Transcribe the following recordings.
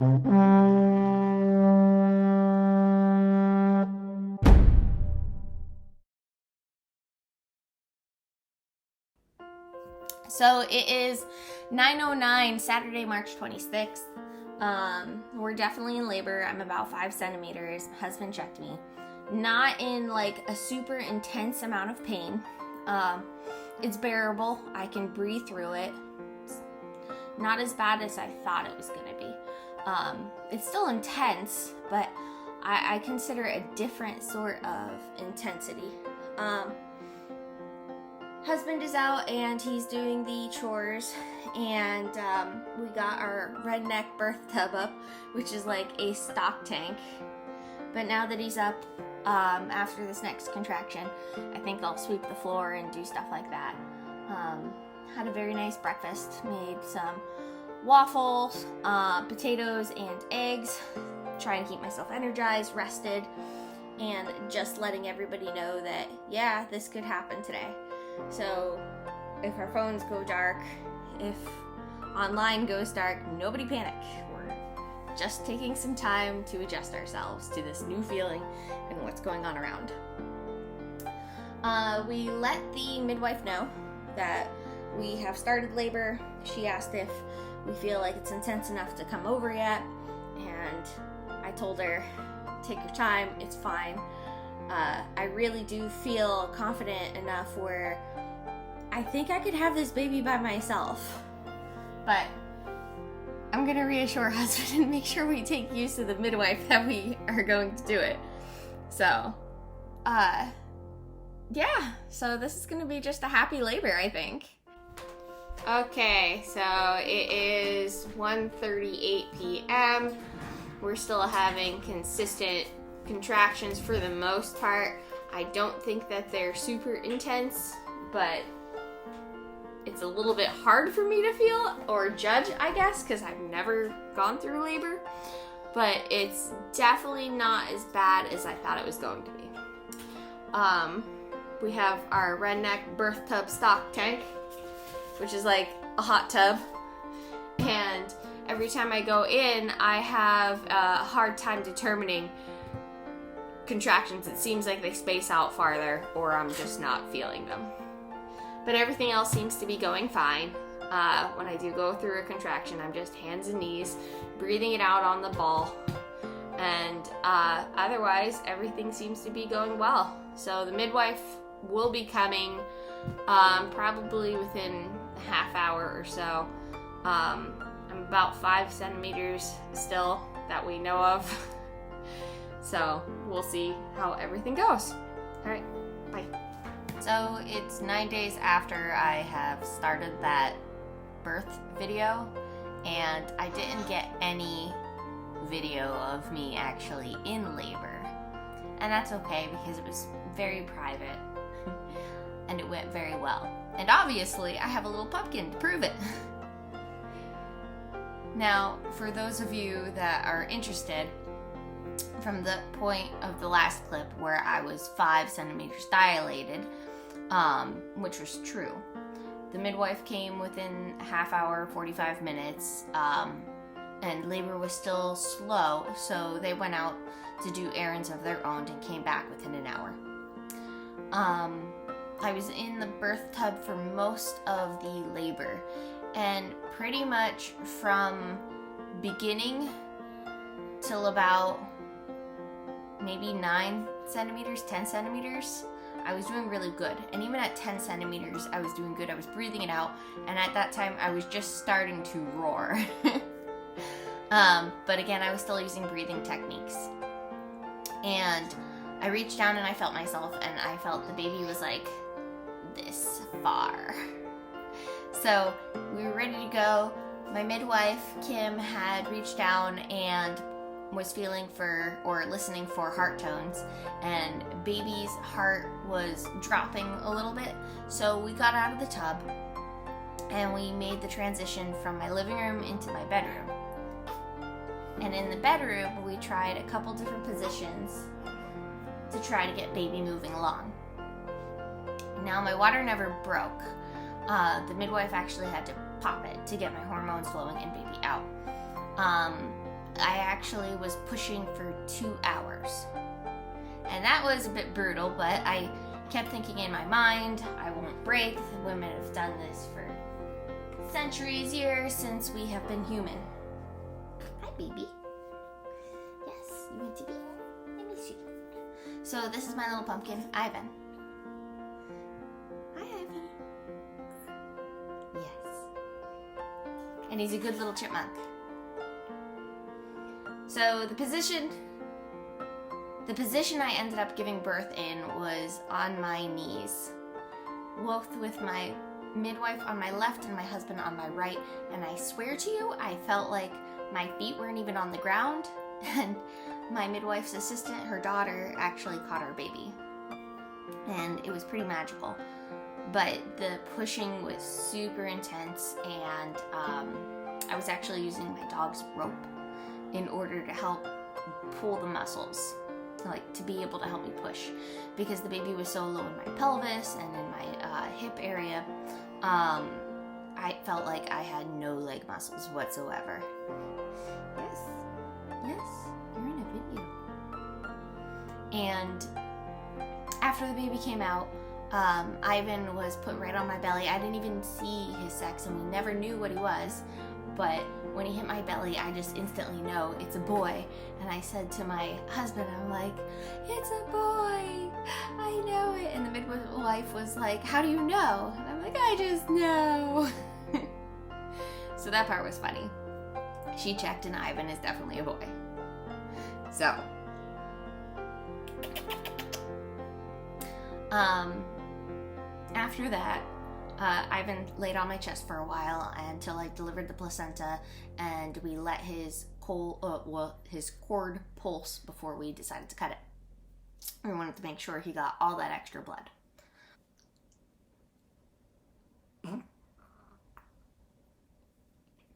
So it is 9:09, Saturday, March 26th. We're definitely in labor. I'm about 5 centimeters. My husband checked me. Not in like a super intense amount of pain. It's bearable. I can breathe through it. It's not as bad as I thought it was going to be. It's still intense, but I consider it a different sort of intensity. Husband is out and he's doing the chores, and we got our redneck birth tub up, which is like a stock tank. But now that he's up, after this next contraction, I think I'll sweep the floor and do stuff like that. Had a very nice breakfast, made some waffles, potatoes and eggs, trying to keep myself energized, rested, and just letting everybody know that, yeah, this could happen today. So if our phones go dark, if online goes dark, nobody panic. We're just taking some time to adjust ourselves to this new feeling and what's going on around. We let the midwife know that we have started labor. She asked if we feel like it's intense enough to come over yet, and I told her, take your time, it's fine. I really do feel confident enough where I think I could have this baby by myself. But I'm gonna reassure husband and make sure we take use of the midwife that we are going to do it. So, yeah, so this is gonna be just a happy labor, I think. Okay, so it is 1:38 p.m. We're still having consistent contractions for the most part. I don't think that they're super intense, but it's a little bit hard for me to feel or judge, I guess, because I've never gone through labor. But it's definitely not as bad as I thought it was going to be. We have our redneck birth tub stock tank, which is like a hot tub, and every time I go in, I have a hard time determining contractions. It seems like they space out farther, or I'm just not feeling them. But everything else seems to be going fine. When I do go through a contraction, I'm just hands and knees, breathing it out on the ball. And otherwise, everything seems to be going well. So the midwife will be coming probably within a half hour or so. I'm about 5 centimeters still that we know of. So we'll see how everything goes. All right, bye. So it's 9 days after I have started that birth video, and I didn't get any video of me actually in labor. And that's okay because it was very private and it went very well. And obviously I have a little pumpkin to prove it. Now, for those of you that are interested, from the point of the last clip where I was 5 centimeters dilated, which was true, the midwife came within a half hour, 45 minutes, and labor was still slow, so they went out to do errands of their own and came back within an hour. I was in the birth tub for most of the labor, and pretty much from beginning till about maybe 9 centimeters, 10 centimeters, I was doing really good. And even at 10 centimeters, I was doing good. I was breathing it out, and at that time, I was just starting to roar. But again, I was still using breathing techniques. And I reached down and I felt myself, and I felt the baby was like this far. So we were ready to go. My midwife, Kim, had reached down and was feeling for or listening for heart tones, and baby's heart was dropping a little bit. So we got out of the tub and we made the transition from my living room into my bedroom. And in the bedroom, we tried a couple different positions to try to get baby moving along. Now, my water never broke. The midwife actually had to pop it to get my hormones flowing and baby out. I actually was pushing for 2 hours. And that was a bit brutal, but I kept thinking in my mind, I won't break. Women have done this for centuries, years, since we have been human. Hi, baby. Yes, you want to be? Let me see. So this is my little pumpkin, Ivan. Hi, Ivan. Yes. And he's a good little chipmunk. So the position I ended up giving birth in was on my knees, both with my midwife on my left and my husband on my right, and I swear to you, I felt like my feet weren't even on the ground, and my midwife's assistant, her daughter, actually caught our baby, and it was pretty magical. But the pushing was super intense, and I was actually using my dog's rope in order to help pull the muscles, like to be able to help me push, because the baby was so low in my pelvis and in my hip area. I felt like I had no leg muscles whatsoever. Yes, you're in a video. And after the baby came out, Ivan was put right on my belly. I didn't even see his sex, and we never knew what he was, but when he hit my belly, I just instantly know it's a boy. And I said to my husband, I'm like, it's a boy, I know it. And the midwife was like, how do you know? And I'm like, I just know. So that part was funny. She checked, and Ivan is definitely a boy. So, after that, Ivan laid on my chest for a while until I delivered the placenta, and we let his cord pulse before we decided to cut it. We wanted to make sure he got all that extra blood.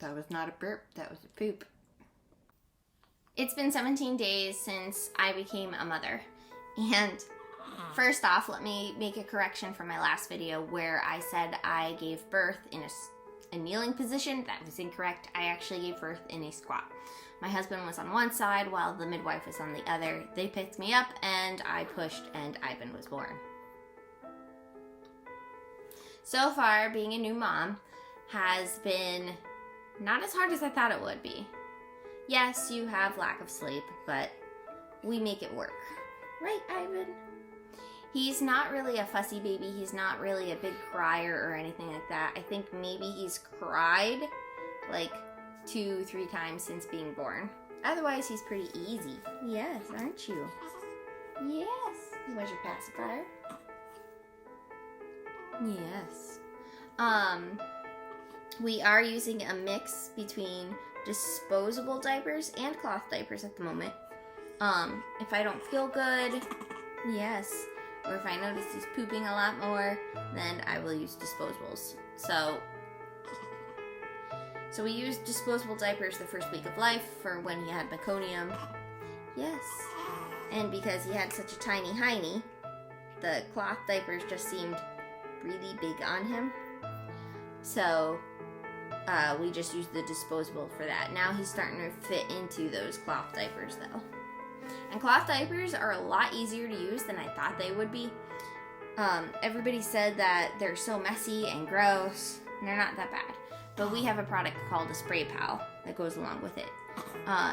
That was not a burp, that was a poop. It's been 17 days since I became a mother, and first off, let me make a correction from my last video where I said I gave birth in a kneeling position. That was incorrect. I actually gave birth in a squat. My husband was on one side while the midwife was on the other. They picked me up and I pushed, and Ivan was born. So far, being a new mom has been not as hard as I thought it would be. Yes, you have lack of sleep, but we make it work. Right, Ivan? He's not really a fussy baby. He's not really a big crier or anything like that. I think maybe he's cried like 2-3 times since being born. Otherwise, he's pretty easy. Yes, aren't you? Yes. Where's your pacifier? Yes. We are using a mix between disposable diapers and cloth diapers at the moment. If I don't feel good, yes, or if I notice he's pooping a lot more, then I will use disposables. So we used disposable diapers the first week of life for when he had meconium. Yes. And because he had such a tiny hiney, the cloth diapers just seemed really big on him. So we just used the disposable for that. Now he's starting to fit into those cloth diapers though. And cloth diapers are a lot easier to use than I thought they would be. Everybody said that they're so messy and gross, and they're not that bad. But we have a product called a spray pal that goes along with it.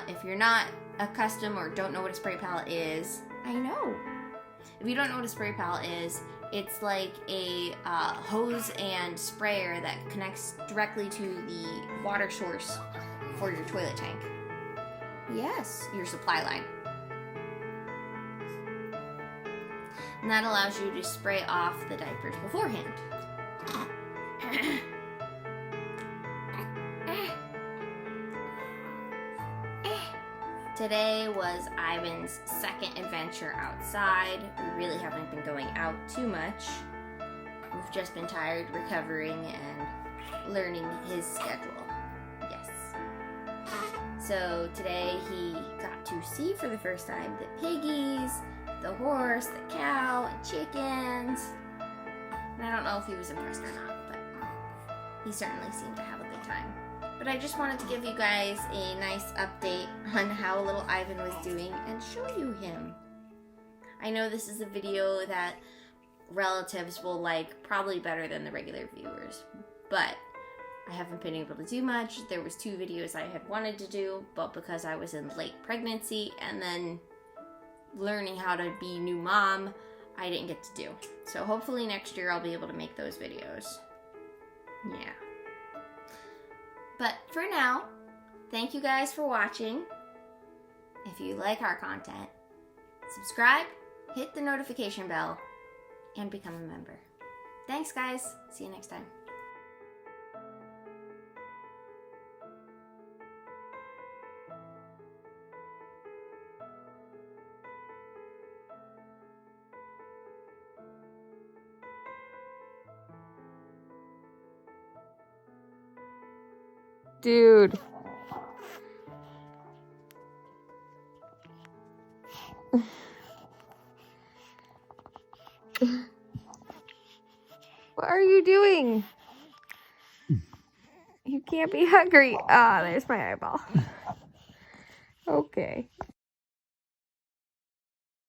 If you're not accustomed or don't know what a spray pal is, I know. If you don't know what a spray pal is, it's like a hose and sprayer that connects directly to the water source for your toilet tank. Yes, your supply line. And that allows you to spray off the diapers beforehand. Today was Ivan's second adventure outside. We really haven't been going out too much. We've just been tired, recovering, and learning his schedule. Yes. So today he got to see for the first time the piggies, the horse, the cow, and chickens. And I don't know if he was impressed or not, but he certainly seemed to have a good time. But I just wanted to give you guys a nice update on how little Ivan was doing and show you him. I know this is a video that relatives will like probably better than the regular viewers, but I haven't been able to do much. There was 2 videos I had wanted to do, but because I was in late pregnancy and then learning how to be new mom, I didn't get to do. So hopefully next year I'll be able to make those videos. Yeah. But for now, thank you guys for watching. If you like our content, subscribe, hit the notification bell, and become a member. Thanks, guys. See you next time. Dude. What are you doing? You can't be hungry. Ah, there's my eyeball. Okay.